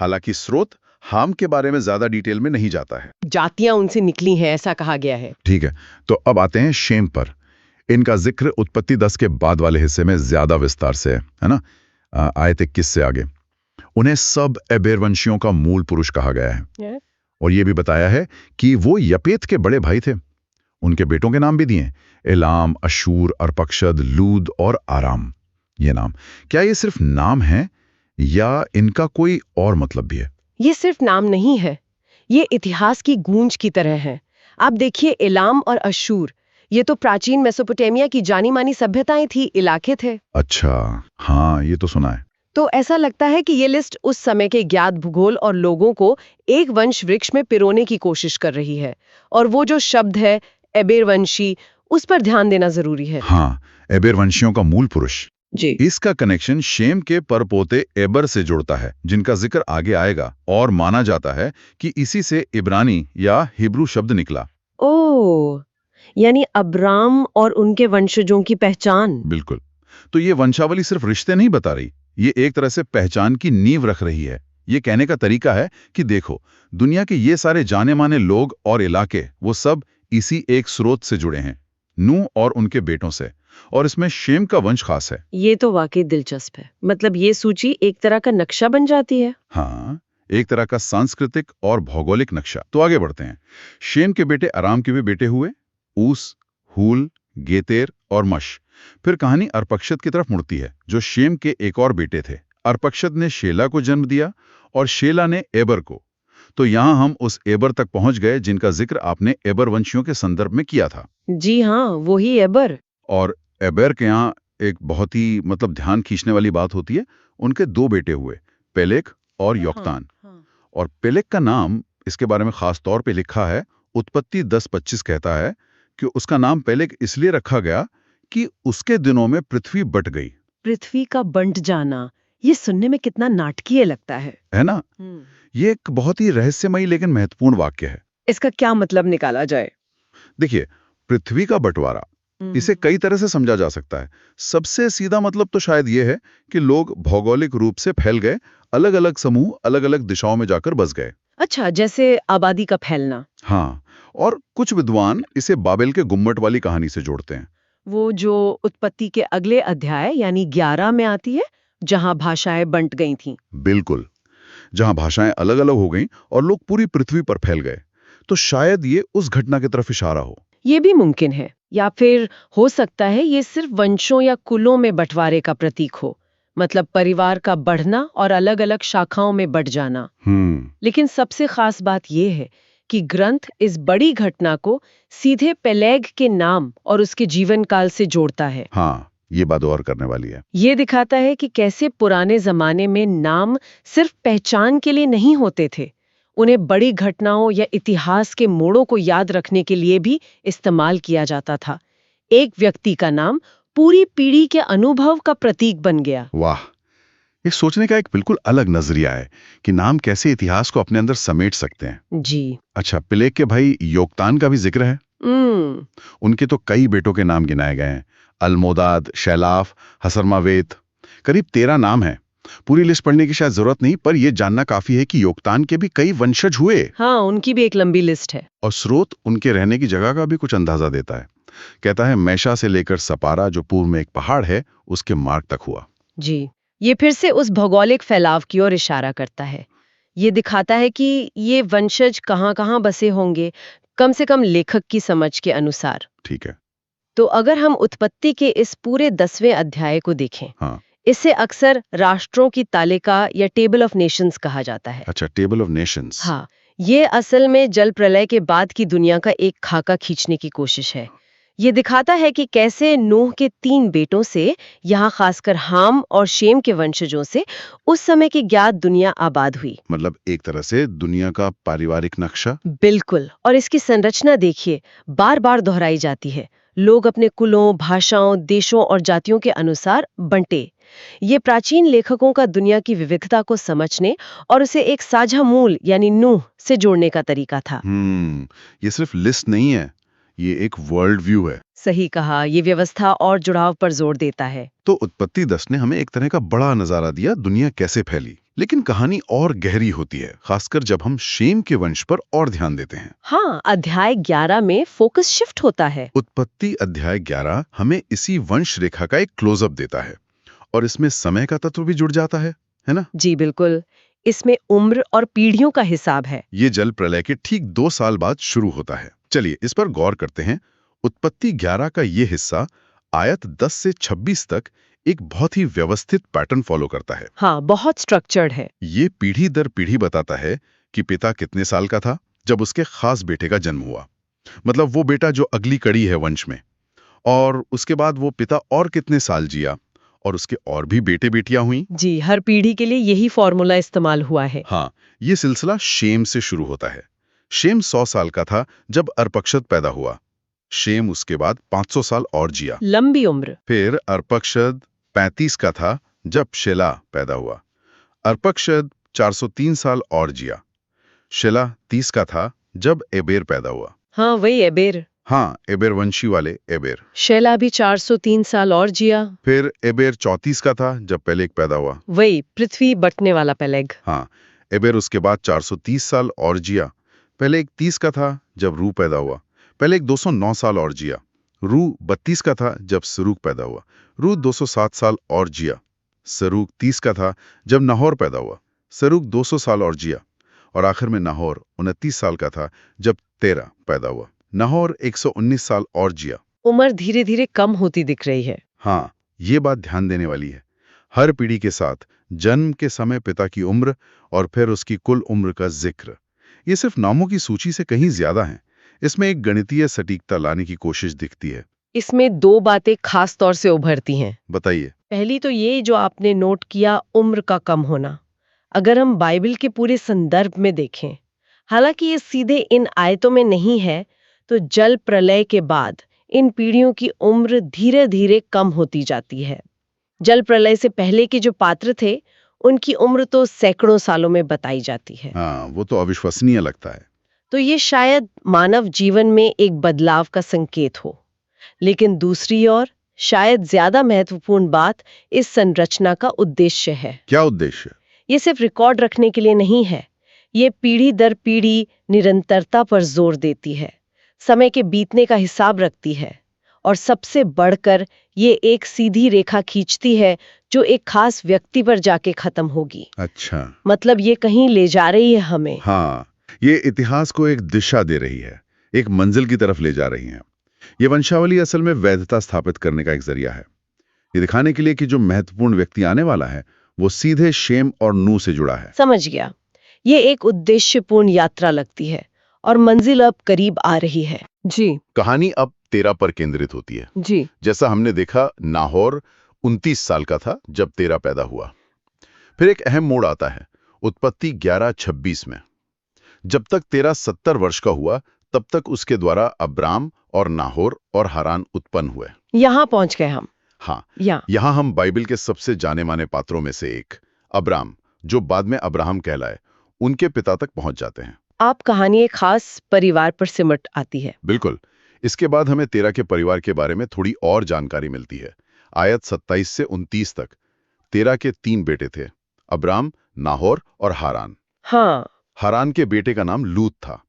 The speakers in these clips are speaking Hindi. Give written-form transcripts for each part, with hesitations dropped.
हालांकि स्रोत हाम के बारे में ज्यादा डिटेल में नहीं जाता है। जातियां उनसे निकली हैं ऐसा कहा गया है। ठीक है, तो अब आते हैं शेम पर। इनका जिक्र उत्पत्ति 10 के बाद वाले हिस्से में ज्यादा विस्तार से है ना? आयत 21 से आगे उन्हें सब एबेर वंशियों का मूल पुरुष कहा गया है। और ये भी बताया है कि वो यपेत के बड़े भाई थे। उनके बेटों के नाम भी दिए, एलाम, अशूर, अर्पक्षद, लूद और आराम। ये नाम, क्या ये सिर्फ नाम है या इनका कोई और मतलब भी है? ये सिर्फ नाम नहीं है, ये इतिहास की गूंज की तरह है। आप देखिए, एलाम और अशूर, ये तो प्राचीन मेसोपोटामिया की जानी मानी सभ्यताएं थी, इलाके थे। अच्छा, हाँ, ये तो सुना है। तो ऐसा लगता है कि ये लिस्ट उस समय के ज्ञात भूगोल और लोगों को एक वंश वृक्ष में पिरोने की कोशिश कर रही है। और वो जो शब्द है एबेर वंशी, उस पर ध्यान देना जरूरी है। हाँ, एबेर वंशियों का मूल पुरुष। जी। इसका कनेक्शन शेम के परपोते एबर से जुड़ता है, जिनका जिक्र आगे आएगा, और माना जाता है कि इसी से इब्रानी या हिब्रू शब्द निकला। ओह, यानी अब्राम और उनके वंशजों की पहचान। बिल्कुल। तो ये वंशावली सिर्फ रिश्ते नहीं बता रही, ये एक तरह से पहचान की नींव रख रही है। ये कहने का तरीका है कि देखो, दुनिया के ये सारे जाने माने लोग और इलाके, वो सब इसी एक स्रोत से जुड़े हैं, नूह और उनके बेटों से। और इसमें शेम का वंश खास है। ये तो वाकई दिलचस्प है। मतलब ये सूची एक तरह का नक्शा बन जाती है। हाँ, एक तरह का सांस्कृतिक और भौगोलिक नक्शा। तो आगे बढ़ते हैं। शेम के बेटे आराम के भी बेटे हुए, ऊस, हूल, गेतेर और मश। फिर कहानी अर्पक्षद की तरफ मुड़ती है, जो शेम के एक और बेटे थे। अर्पक्षद ने शेला को जन्म दिया और शेला ने एबर को। तो यहाँ हम उस एबर तक पहुंच गए जिनका जिक्र आपने एबर वंशियों के संदर्भ में किया था। जी हाँ, वही एबर। और एबर के यहाँ एक बहुत ही ध्यान खींचने वाली बात होती है, उनके 2 बेटे हुए, पेलेग और योक्तान। और पेलेग का नाम, इसके बारे में खास तौर पे लिखा है, उत्पत्ति 10:25 कहता है कि उसका नाम पेलेग इसलिए रखा गया कि उसके दिनों में पृथ्वी बट गई। पृथ्वी का बंट जाना, ये सुनने में कितना नाटकीय लगता है ना? ये एक बहुत ही रहस्यमयी लेकिन महत्वपूर्ण वाक्य है। इसका क्या मतलब निकाला जाए? देखिए, पृथ्वी का बंटवारा, इसे कई तरह से समझा जा सकता है। सबसे सीधा मतलब तो शायद ये है कि लोग भौगोलिक रूप से फैल गए, अलग अलग समूह अलग अलग दिशाओं में जाकर बस गए। अच्छा, जैसे आबादी का फैलना। हाँ, और कुछ विद्वान इसे बाबेल के गुम्मट वाली कहानी से जोड़ते हैं। वो जो उत्पत्ति के अगले अध्याय यानी 11 में आती है, जहां भाषाएं बंट गई थीं। बिल्कुल, जहां भाषाएं अलग अलग हो गईं और लोग पूरी पृथ्वी पर फैल गए। तो शायद ये उस घटना की तरफ इशारा हो। ये भी मुमकिन है, या फिर हो सकता है ये सिर्फ वंशों या कुलों में बंटवारे का प्रतीक हो, मतलब परिवार का बढ़ना और अलग अलग शाखाओं में बंट जाना। लेकिन सबसे खास बात यह है कि ग्रंथ इस बड़ी घटना को सीधे पेलेग के नाम और उसके जीवन काल से जोड़ता है। हाँ, ये बात और करने वाली है। ये दिखाता है कि कैसे पुराने जमाने में नाम सिर्फ पहचान के लिए नहीं होते थे, उन्हें बड़ी घटनाओं या इतिहास के मोड़ों को याद रखने के लिए भी इस्तेमाल किया जाता था। एक व्यक्ति का नाम पूरी पीढ़ी के अनुभव का प्रतीक बन गया। वाह, ये सोचने का एक बिल्कुल अलग नजरिया है कि नाम कैसे इतिहास को अपने अंदर समेट सकते हैं। जी। अच्छा, पेलेग के भाई योक्तान का भी जिक्र है। उनके तो कई बेटों के नाम गिनाए गए हैं, अलमोदाद, शैलाफ, हसरमावेत। करीब 13 नाम हैं। पूरी लिस्ट पढ़ने की शायद जरूरत नहीं, पर यह जानना काफी है कि योक्तान के भी कई वंशज हुए। हाँ, उनकी भी एक लंबी लिस्ट है। और स्रोत उनके रहने की जगह का भी कुछ अंदाजा देता है। कहता है मैशा से लेकर सपारा, जो पूर्व में एक पहाड़ है, उसके मार्ग तक हुआ। जी, ये फिर से उस भौगोलिक फैलाव की ओर इशारा करता है। ये दिखाता है कि ये वंशज कहाँ-कहाँ बसे होंगे, कम से कम लेखक की समझ के अनुसार। ठीक है। तो अगर हम उत्पत्ति के इस पूरे 10वें अध्याय को देखें, हाँ, इसे अक्सर राष्ट्रों की तालिका या टेबल ऑफ नेशंस कहा जाता है। अच्छा, टेबल ऑफ नेशंस। हाँ, ये असल में जल प्रलय के बाद की दुनिया का एक खाका खींचने की कोशिश है। ये दिखाता है कि कैसे नूह के 3 बेटों से, यहाँ खासकर हाम और शेम के वंशजों से, उस समय की ज्ञात दुनिया आबाद हुई। मतलब एक तरह से दुनिया का पारिवारिक नक्शा। बिल्कुल। और इसकी संरचना देखिए, बार बार दोहराई जाती है। लोग अपने कुलों, भाषाओं, देशों और जातियों के अनुसार बंटे। ये प्राचीन लेखकों का दुनिया की विविधता को समझने और उसे एक साझा मूल यानी नूह से जोड़ने का तरीका था। ये सिर्फ लिस्ट नहीं है, ये एक वर्ल्ड व्यू है। सही कहा, ये व्यवस्था और जुड़ाव पर जोर देता है। तो उत्पत्ति 10 ने हमें एक तरह का बड़ा नजारा दिया दुनिया कैसे फैली, लेकिन कहानी और गहरी होती है, खासकर जब हम शेम के वंश पर और ध्यान देते हैं। हाँ, अध्याय 11 में फोकस शिफ्ट होता है। उत्पत्ति अध्याय 11 हमें इसी वंश रेखा का एक क्लोजअप देता है, और इसमें समय का तत्व भी जुड़ जाता है ना? जी बिल्कुल, इसमें उम्र और पीढ़ियों का हिसाब है। ये जल प्रलय के ठीक 2 साल बाद शुरू होता है। चलिए इस पर गौर करते हैं। उत्पत्ति 11 का ये हिस्सा आयत 10 से 26 तक एक बहुत ही व्यवस्थित पैटर्न फॉलो करता है। हाँ, बहुत स्ट्रक्चर्ड है। ये पीढ़ी दर पीढ़ी बताता है कि पिता कितने साल का था जब उसके खास बेटे का जन्म हुआ, मतलब वो बेटा जो अगली कड़ी है वंश में, और उसके बाद वो पिता और कितने साल जिया, और उसके और भी बेटे बेटियां हुई। जी, हर पीढ़ी के लिए यही फॉर्मूला इस्तेमाल हुआ है। हाँ, ये सिलसिला शेम से शुरू होता है। शेम 100 साल का था जब अर्पक्षद पैदा हुआ। शेम उसके बाद 500 साल और जिया, लंबी उम्र। फिर अर्पक्षद 35 का था जब शेला पैदा हुआ। अर्पक्षद 403 साल और जिया। शेला 30 का था जब एबेर पैदा हुआ। हाँ, वही एबेर। हाँ, एबेर वंशी वाले एबेर। शेला भी 403 साल और जिया। फिर एबेर 34 का था जब पेलेग पैदा हुआ। वही पृथ्वी बटने वाला पेलेग। हाँ, एबेर उसके बाद 430 साल और जिया। पेलेग 30 का था जब रू पैदा हुआ। पेलेग 209 साल और जिया। रू 32 का था जब सरूग पैदा हुआ। रू 207 साल और जिया। सरूग 30 का था जब नाहोर पैदा हुआ। सरूग 200 साल और जिया। और आखिर में नाहोर 29 साल का था जब तेरा पैदा हुआ। नाहोर 119 साल और जिया। उम्र धीरे धीरे कम होती दिख रही है। हाँ, ये बात ध्यान देने वाली है। हर पीढ़ी के साथ जन्म के समय पिता की उम्र और फिर उसकी कुल उम्र का जिक्र, ये सिर्फ नामों की सूची से कहीं ज्यादा है। इसमें एक गणितीय सटीकता लाने की कोशिश दिखती है। इसमें 2 बातें खास तौर से उभरती हैं। बताइए। पहली तो ये जो आपने नोट किया, उम्र का कम होना। अगर हम बाइबल के पूरे संदर्भ में देखें, हालांकि ये सीधे इन आयतों में नहीं है, तो जल प्रलय के बाद इन पीढ़ियों की उम्र धीरे धीरे कम होती जाती है। जल प्रलय से पहले के जो पात्र थे, उनकी उम्र तो सैकड़ों सालों में बताई जाती है। हाँ, वो तो अविश्वसनीय लगता है। तो ये शायद मानव जीवन में एक बदलाव का संकेत हो। लेकिन दूसरी ओर शायद ज्यादा महत्वपूर्ण बात इस संरचना का उद्देश्य है। क्या उद्देश्य? ये सिर्फ रिकॉर्ड रखने के लिए नहीं है। ये पीढ़ी दर पीढ़ी निरंतरता पर जोर देती है, समय के बीतने का हिसाब रखती है, और सबसे बढ़कर ये एक सीधी रेखा खींचती है जो एक खास व्यक्ति पर जाके खत्म होगी। अच्छा, मतलब ये कहीं ले जा रही है हमें। हाँ, ये इतिहास को एक दिशा दे रही है, एक मंजिल की तरफ ले जा रही है। ये वंशावली असल में वैधता स्थापित करने का एक जरिया है, ये दिखाने के लिए कि जो महत्वपूर्ण व्यक्ति आने वाला है वो सीधे शेम और नूह से जुड़ा है। समझ गया। ये एक उद्देश्यपूर्ण यात्रा लगती है और मंजिल अब करीब आ रही है। जी कहानी अब तेरा पर केंद्रित होती है। जी जैसा हमने देखा, नाहोर 29 साल का था जब तेरा पैदा हुआ। फिर एक अहम मोड़ आता है उत्पत्ति 11:26 में। जब तक तेरा 70 वर्ष का हुआ तब तक उसके द्वारा अब्राम और नाहोर और हारान उत्पन्न हुए। यहाँ पहुंच गए हम। हाँ, यहाँ हम बाइबल के सबसे जाने माने पात्रों में से एक अब्राम, जो बाद में अब्राहम कहलाए, उनके पिता तक पहुंच जाते हैं। आप कहानी एक खास परिवार पर सिमट आती है। बिल्कुल। इसके बाद हमें तेरा के परिवार के बारे में थोड़ी और जानकारी मिलती है। आयत 27 से 29 तक तेरा के 3 बेटे थे, अब्राम, नाहोर और हारान। हाँ, हारान के बेटे का नाम लूत था।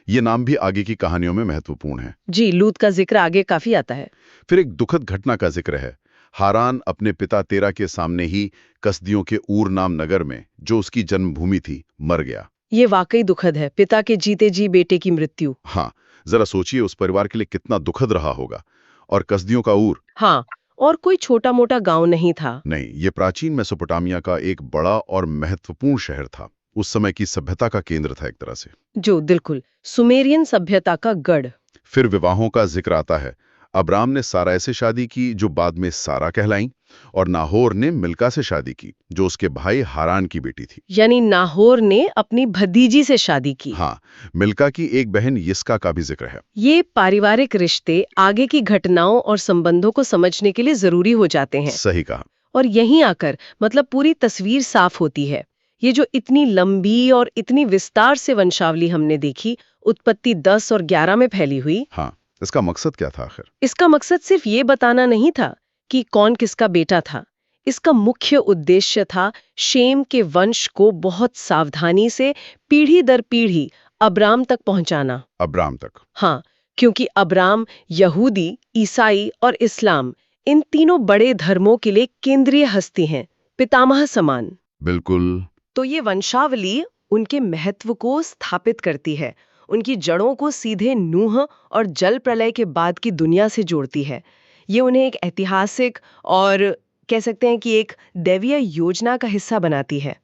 ये नाम भी आगे की कहानियों में महत्वपूर्ण है। जी, लूत का जिक्र आगे काफी आता है। फिर एक दुखद घटना का जिक्र है। हारान अपने पिता तेरा के सामने ही कसदियों के ऊर नाम नगर में, जो उसकी जन्मभूमि थी, मर गया। ये वाकई दुखद है, पिता के जीते जी बेटे की मृत्यु। हाँ, जरा सोचिए उस परिवार के लिए कितना दुखद रहा होगा। और कसदियों का ऊर, हाँ, और कोई छोटा मोटा गांव नहीं था। नहीं, ये प्राचीन मेसोपोटामिया का एक बड़ा और महत्वपूर्ण शहर था। उस समय की सभ्यता का केंद्र था एक तरह से। जो बिल्कुल सुमेरियन सभ्यता का गढ़। फिर विवाहों का जिक्र आता है। अब्राम ने सारा से शादी की, जो बाद में सारा कहलाई, और नाहोर ने मिल्का से शादी की, जो उसके भाई हारान की बेटी थी। यानी नाहोर ने अपनी भतीजी से शादी की। हाँ, मिल्का की एक बहन यिस्का का भी जिक्र है। ये पारिवारिक रिश्ते आगे की घटनाओं और संबंधों को समझने के लिए जरूरी हो जाते हैं। सही कहा। और यहीं आकर मतलब पूरी तस्वीर साफ होती है। ये जो इतनी लंबी और इतनी विस्तार से वंशावली हमने देखी, उत्पत्ति 10 और 11 में फैली हुई, हाँ, इसका मकसद क्या था आखिर? इसका मकसद सिर्फ ये बताना नहीं था कि कौन किसका बेटा था। इसका मुख्य उद्देश्य था शेम के वंश को बहुत सावधानी से पीढ़ी दर पीढ़ी अब्राम तक पहुंचाना। अब्राम तक? हाँ, क्योंकि अब्राम यहूदी, ईसाई और इस्लाम इन तीनों बड़े धर्मों के लिए केंद्रीय हस्ती हैं, पितामह समान। बिल्कुल। तो ये वंशावली उनके महत्व को स्थापित करती है, उनकी जड़ों को सीधे नूह और जल प्रलय के बाद की दुनिया से जोड़ती है। ये उन्हें एक ऐतिहासिक और कह सकते हैं कि एक दैवीय योजना का हिस्सा बनाती है।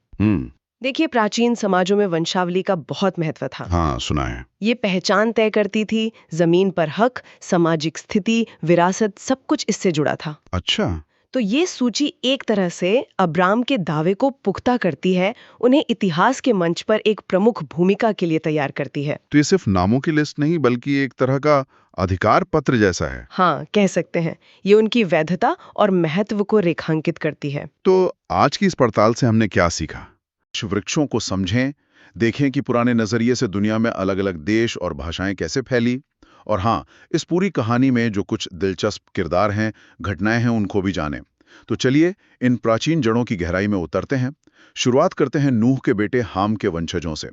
देखिए, प्राचीन समाजों में वंशावली का बहुत महत्व था। हाँ, सुना है। ये पहचान तय करती थी, जमीन पर हक, सामाजिक स्थिति, विरासत, सब कुछ इससे जुड़ा था। अच्छा। तो ये सूची एक तरह से अब्राम के दावे को पुख्ता करती है, उन्हें इतिहास के मंच पर एक प्रमुख भूमिका के लिए तैयार करती है। तो ये सिर्फ नामों की लिस्ट नहीं बल्कि एक तरह का अधिकार पत्र जैसा है। हाँ, कह सकते हैं। ये उनकी वैधता और महत्व को रेखांकित करती है। तो आज की इस पड़ताल से हमने क्या सीखा? वृक्षों को समझें, देखें कि पुराने नजरिए से दुनिया में अलग अलग देश और भाषाएं कैसे फैली, और हाँ, इस पूरी कहानी में जो कुछ दिलचस्प किरदार हैं, घटनाएं हैं, उनको भी जानें। तो चलिए इन प्राचीन जड़ों की गहराई में उतरते हैं। शुरुआत करते हैं नूह के बेटे हाम के वंशजों से।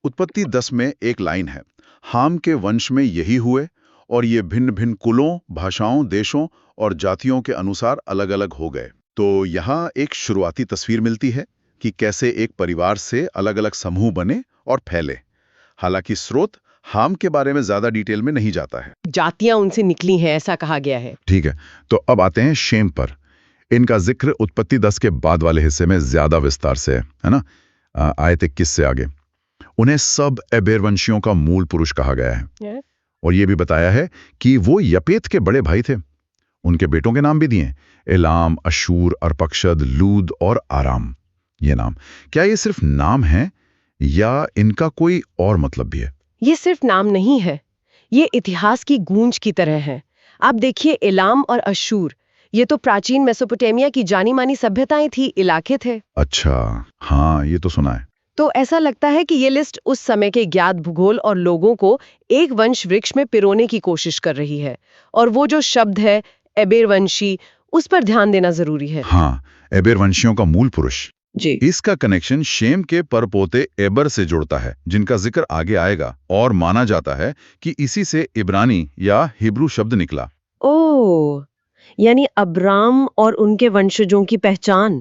उत्पत्ति 10 में एक लाइन है, हाम के वंश में यही हुए और ये भिन्न भिन्न कुलों, भाषाओं, देशों और जातियों के अनुसार अलग अलग हो गए। तो यहाँ एक शुरुआती तस्वीर मिलती है कि कैसे एक परिवार से अलग अलग समूह बने और फैले। हालांकि स्रोत हाम के बारे में ज्यादा डिटेल में नहीं जाता है। जातियां उनसे निकली हैं, ऐसा कहा गया है। ठीक है, तो अब आते हैं शेम पर। इनका जिक्र उत्पत्ति 10 के बाद वाले हिस्से में ज्यादा विस्तार से है ना? आयत 21 से आगे उन्हें सब एबेर वंशियों का मूल पुरुष कहा गया है। और यह भी बताया है कि वो यपेत के बड़े भाई थे। उनके बेटों के नाम भी दिए, एलाम, अशूर, अर्पक्षद, लूद और आराम। ये नाम, क्या ये सिर्फ नाम है या इनका कोई और मतलब भी है? ये सिर्फ नाम नहीं है, ये इतिहास की गूंज की तरह है। आप देखिए, एलाम और अशूर, ये तो प्राचीन मेसोपोटामिया की जानी मानी सभ्यताएं थी, इलाके थे। अच्छा, हाँ, ये तो सुना है। तो ऐसा लगता है कि ये लिस्ट उस समय के ज्ञात भूगोल और लोगों को एक वंश वृक्ष में पिरोने की कोशिश कर रही है। और वो जो शब्द है एबेर वंशी, उस पर ध्यान देना जरूरी है। हाँ, एबेर वंशियों का मूल पुरुष जी। इसका कनेक्शन शेम के परपोते एबर से जुड़ता है, जिनका जिक्र आगे आएगा, और माना जाता है कि इसी से इब्रानी या हिब्रू शब्द निकला। ओह, यानी अब्राम और उनके वंशजों की पहचान।